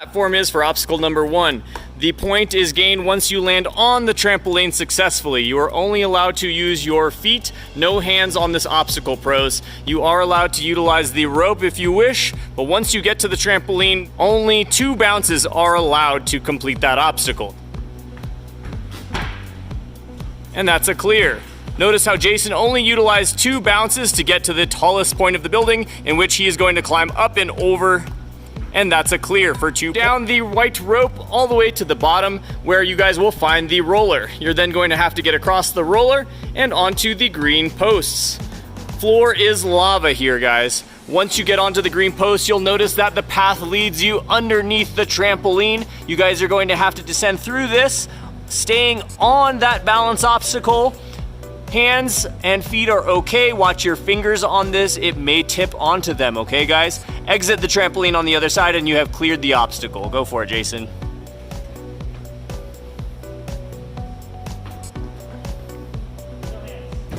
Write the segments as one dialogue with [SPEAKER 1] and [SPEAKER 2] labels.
[SPEAKER 1] Platform is for obstacle number 1. The point is gained once you land on the trampoline successfully. You are only allowed to use your feet, no hands on this obstacle, pros. You are allowed to utilize the rope if you wish, but once you get to the trampoline, only 2 bounces are allowed to complete that obstacle. And that's a clear. Notice how Jason only utilized 2 bounces to get to the tallest point of the building, in which he is going to climb up and over. And that's a clear for 2. Down the white rope all the way to the bottom where you guys will find the roller. You're then going to have to get across the roller and onto the green posts. Floor is lava here, guys. Once you get onto the green post, you'll notice that the path leads you underneath the trampoline. You guys are going to have to descend through this, staying on that balance obstacle. Hands and feet are okay. Watch your fingers on this. It may tip onto them, okay, guys? Exit the trampoline on the other side and you have cleared the obstacle. Go for it, Jason.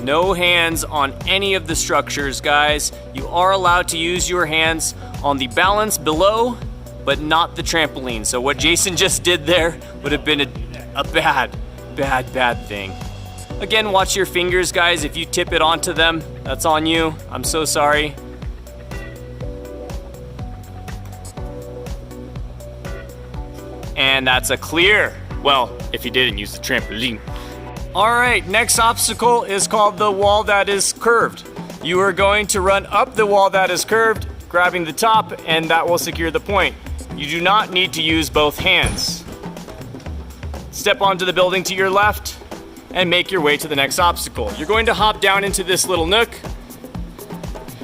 [SPEAKER 1] No hands on any of the structures, guys. You are allowed to use your hands on the balance below, but not the trampoline. So what Jason just did there would have been a bad thing. Again, watch your fingers, guys. If you tip it onto them, that's on you. I'm so sorry. And that's a clear. Well, if you didn't use the trampoline. All right, next obstacle is called the wall that is curved. You are going to run up the wall that is curved, grabbing the top, and that will secure the point. You do not need to use both hands. Step onto the building to your left and make your way to the next obstacle. You're going to hop down into this little nook,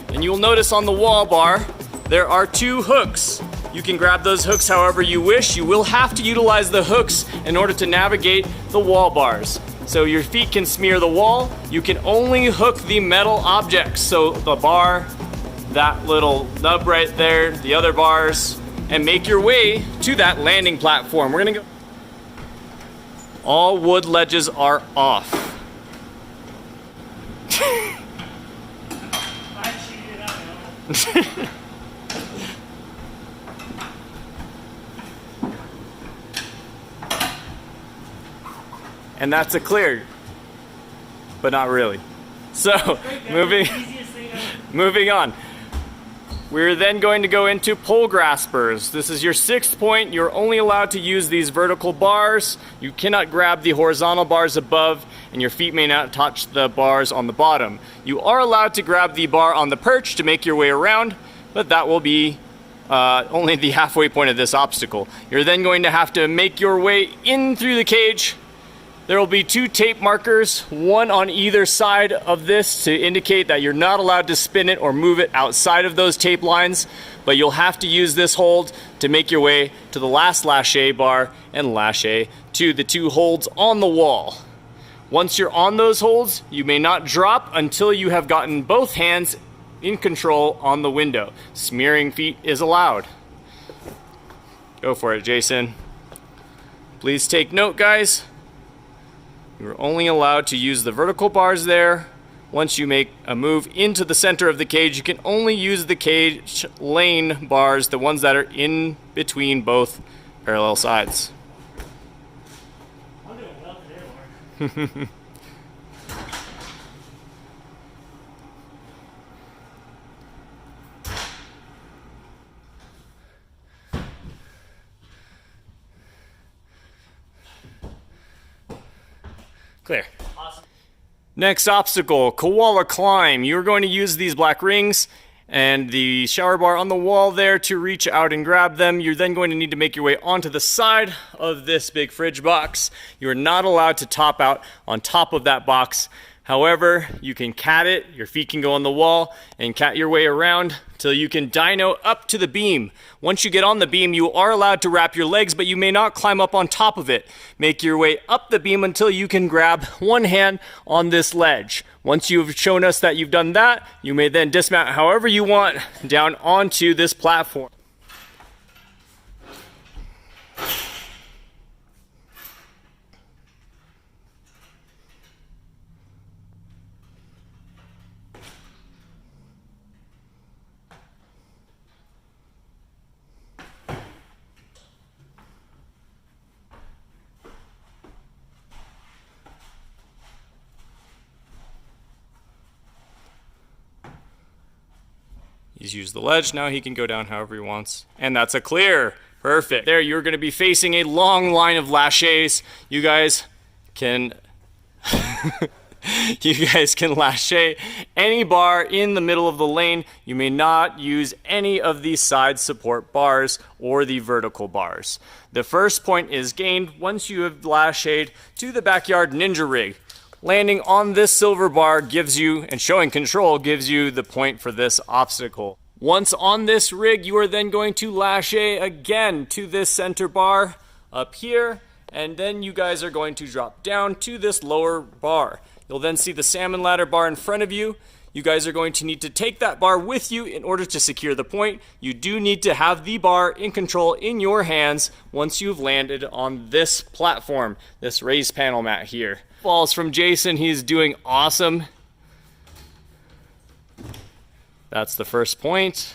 [SPEAKER 1] and you will notice on the wall bar there are 2 hooks. You can grab those hooks however you wish. You will have to utilize the hooks in order to navigate the wall bars. So your feet can smear the wall. You can only hook the metal objects. So the bar, that little nub right there, the other bars, and make your way to that landing platform. We're gonna go. All wood ledges are off. And that's a clear, but not really. So, moving on. We're then going to go into pole graspers. This is your 6th point. You're only allowed to use these vertical bars. You cannot grab the horizontal bars above, and your feet may not touch the bars on the bottom. You are allowed to grab the bar on the perch to make your way around, but that will be only the halfway point of this obstacle. You're then going to have to make your way in through the cage. There will be 2 tape markers, one on either side of this to indicate that you're not allowed to spin it or move it outside of those tape lines, but you'll have to use this hold to make your way to the last lache bar and lache to the 2 holds on the wall. Once you're on those holds, you may not drop until you have gotten both hands in control on the window. Smearing feet is allowed. Go for it, Jason. Please take note, guys. You're only allowed to use the vertical bars there. Once you make a move into the center of the cage, you can only use the cage lane bars, the ones that are in between both parallel sides. I'm doing well today, Mark. Clear. Awesome. Next obstacle, Koala climb. You're going to use these black rings and the shower bar on the wall there to reach out and grab them. You're then going to need to make your way onto the side of this big fridge box. You're not allowed to top out on top of that box. However, you can cat it, your feet can go on the wall, and cat your way around till you can dyno up to the beam. Once you get on the beam, you are allowed to wrap your legs, but you may not climb up on top of it. Make your way up the beam until you can grab one hand on this ledge. Once you've shown us that you've done that, you may then dismount however you want down onto this platform. He's used the ledge, now he can go down however he wants. And that's a clear. Perfect. There, you're going to be facing a long line of laches. You guys can lache any bar in the middle of the lane. You may not use any of these side support bars or the vertical bars. The first point is gained once you have lacheed to the backyard ninja rig. Landing on this silver bar gives you, and showing control gives you the point for this obstacle. Once on this rig, you are then going to lache again to this center bar up here, and then you guys are going to drop down to this lower bar. You'll then see the salmon ladder bar in front of you. You guys are going to need to take that bar with you in order to secure the point. You do need to have the bar in control in your hands once you've landed on this platform, this raised panel mat here. Balls from Jason, he's doing awesome. That's the first point.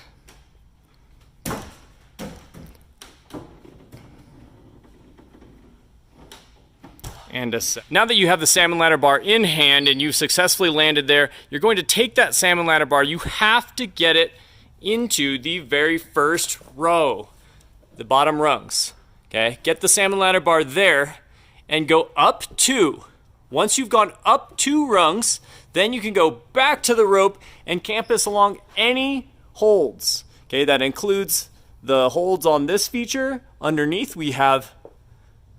[SPEAKER 1] And now that you have the salmon ladder bar in hand and you've successfully landed there, you're going to take that salmon ladder bar. You have to get it into the very first row, the bottom rungs. Okay, get the salmon ladder bar there and go up 2. Once you've gone up 2 rungs, then you can go back to the rope and campus along any holds. Okay, that includes the holds on this feature. Underneath we have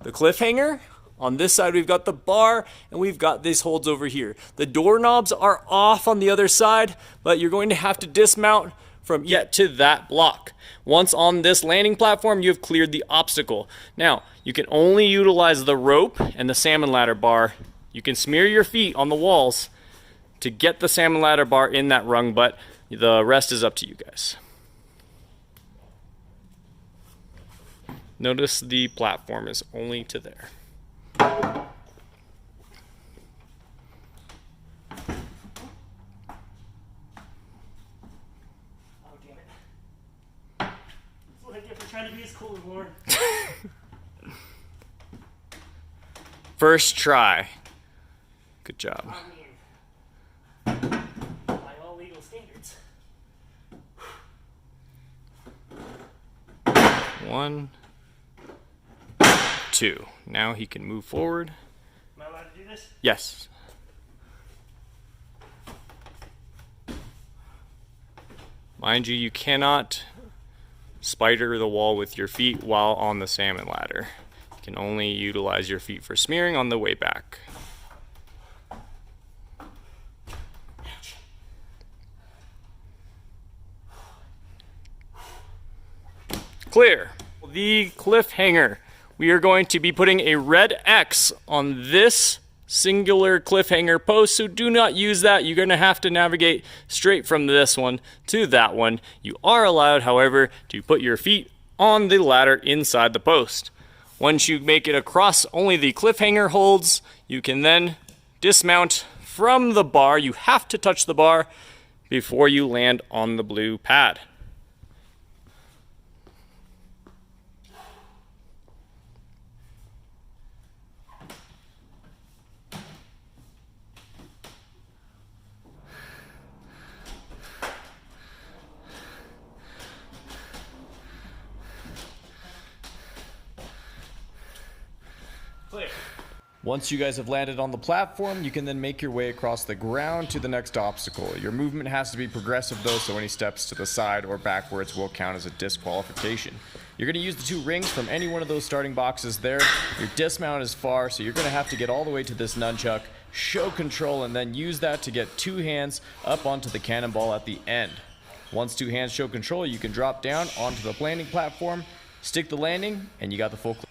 [SPEAKER 1] the cliffhanger. On this side we've got the bar, and we've got these holds over here. The doorknobs are off on the other side, but you're going to have to dismount from yet to that block. Once on this landing platform, you have cleared the obstacle. Now, you can only utilize the rope and the salmon ladder bar. You can smear your feet on the walls to get the salmon ladder bar in that rung, but the rest is up to you guys. Notice the platform is only to there.
[SPEAKER 2] Oh, damn it. That's what I get for trying to be as cool as Lauren.
[SPEAKER 1] First try. Good job.
[SPEAKER 2] I mean, by all legal standards.
[SPEAKER 1] 1, 2. Now he can move forward.
[SPEAKER 2] Am I allowed to do this?
[SPEAKER 1] Yes. Mind you, you cannot spider the wall with your feet while on the salmon ladder. You can only utilize your feet for smearing on the way back. Clear. The cliffhanger. We are going to be putting a red X on this singular cliffhanger post, so do not use that. You're going to have to navigate straight from this one to that one. You are allowed, however, to put your feet on the ladder inside the post. Once you make it across only the cliffhanger holds, you can then dismount from the bar. You have to touch the bar before you land on the blue pad.
[SPEAKER 2] Clear.
[SPEAKER 1] Once you guys have landed on the platform, you can then make your way across the ground to the next obstacle. Your movement has to be progressive though, so any steps to the side or backwards will count as a disqualification. You're going to use the 2 rings from any one of those starting boxes there. Your dismount is far, so you're going to have to get all the way to this nunchuck, show control, and then use that to get 2 hands up onto the cannonball at the end. Once 2 hands show control, you can drop down onto the landing platform, stick the landing, and you got the full clip.